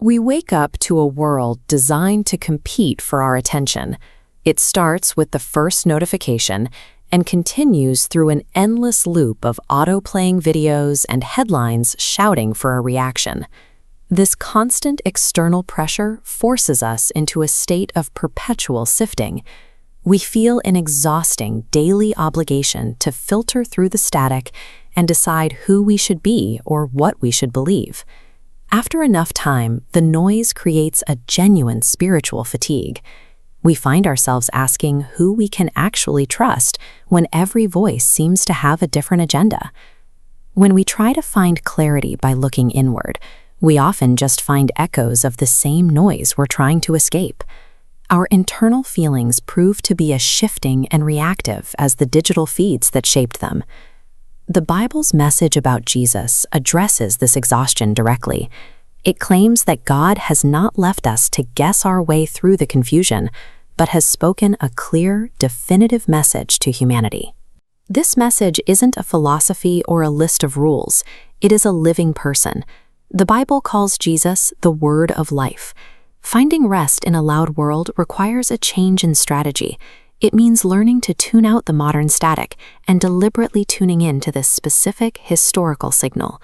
We wake up to a world designed to compete for our attention. It starts with the first notification and continues through an endless loop of auto-playing videos and headlines shouting for a reaction. This constant external pressure forces us into a state of perpetual sifting. We feel an exhausting daily obligation to filter through the static and decide who we should be or what we should believe. After enough time, the noise creates a genuine spiritual fatigue. We find ourselves asking who we can actually trust when every voice seems to have a different agenda. When we try to find clarity by looking inward, we often just find echoes of the same noise we're trying to escape. Our internal feelings prove to be as shifting and reactive as the digital feeds that shaped them. The Bible's message about Jesus addresses this exhaustion directly. It claims that God has not left us to guess our way through the confusion, but has spoken a clear, definitive message to humanity. This message isn't a philosophy or a list of rules. It is a living person. The Bible calls Jesus the Word of Life. Finding rest in a loud world requires a change in strategy. It means learning to tune out the modern static and deliberately tuning in to this specific historical signal.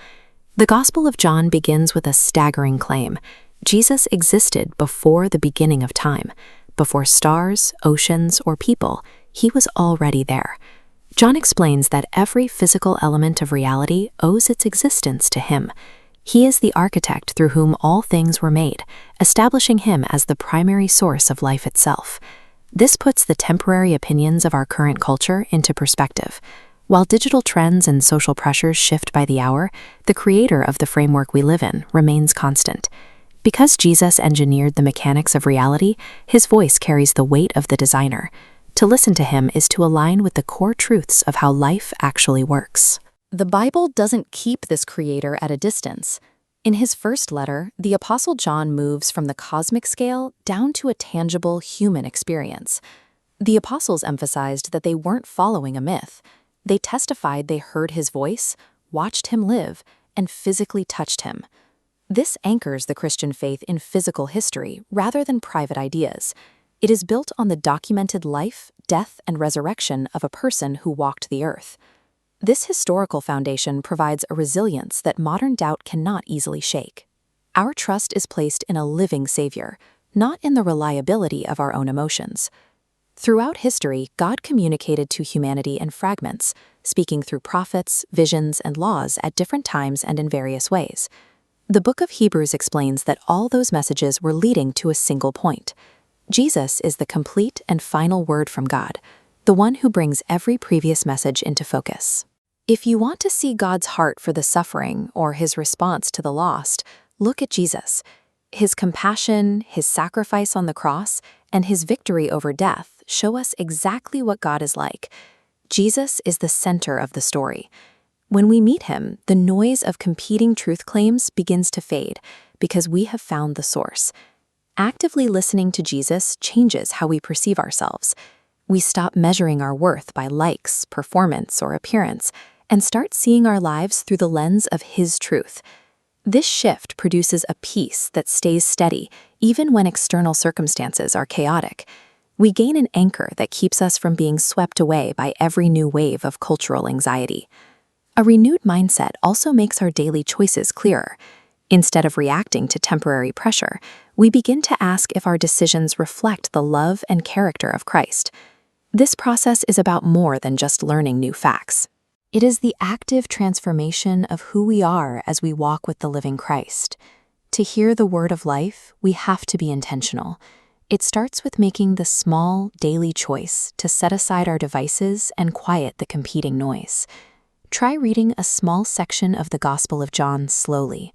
The Gospel of John begins with a staggering claim. Jesus existed before the beginning of time. Before stars, oceans, or people, he was already there. John explains that every physical element of reality owes its existence to him. He is the architect through whom all things were made, establishing him as the primary source of life itself. This puts the temporary opinions of our current culture into perspective. While digital trends and social pressures shift by the hour, the creator of the framework we live in remains constant. Because Jesus engineered the mechanics of reality, his voice carries the weight of the designer. To listen to him is to align with the core truths of how life actually works. The Bible doesn't keep this creator at a distance. In his first letter, the Apostle John moves from the cosmic scale down to a tangible human experience. The apostles emphasized that they weren't following a myth. They testified they heard his voice, watched him live, and physically touched him. This anchors the Christian faith in physical history rather than private ideas. It is built on the documented life, death, and resurrection of a person who walked the earth. This historical foundation provides a resilience that modern doubt cannot easily shake. Our trust is placed in a living Savior, not in the reliability of our own emotions. Throughout history, God communicated to humanity in fragments, speaking through prophets, visions, and laws at different times and in various ways. The book of Hebrews explains that all those messages were leading to a single point. Jesus is the complete and final word from God, the one who brings every previous message into focus. If you want to see God's heart for the suffering or his response to the lost, look at Jesus. His compassion, his sacrifice on the cross, and his victory over death show us exactly what God is like. Jesus is the center of the story. When we meet him, the noise of competing truth claims begins to fade because we have found the source. Actively listening to Jesus changes how we perceive ourselves. We stop measuring our worth by likes, performance, or appearance, and start seeing our lives through the lens of his truth. This shift produces a peace that stays steady even when external circumstances are chaotic. We gain an anchor that keeps us from being swept away by every new wave of cultural anxiety. A renewed mindset also makes our daily choices clearer. Instead of reacting to temporary pressure, we begin to ask if our decisions reflect the love and character of Christ. This process is about more than just learning new facts. It is the active transformation of who we are as we walk with the living Christ. To hear the word of life, we have to be intentional. It starts with making the small, daily choice to set aside our devices and quiet the competing noise. Try reading a small section of the Gospel of John slowly.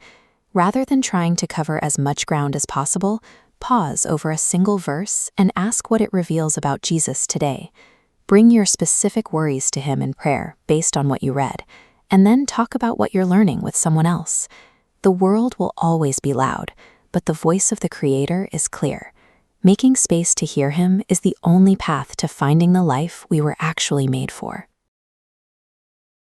Rather than trying to cover as much ground as possible, pause over a single verse and ask what it reveals about Jesus today. Bring your specific worries to him in prayer based on what you read, and then talk about what you're learning with someone else. The world will always be loud, but the voice of the Creator is clear. Making space to hear him is the only path to finding the life we were actually made for.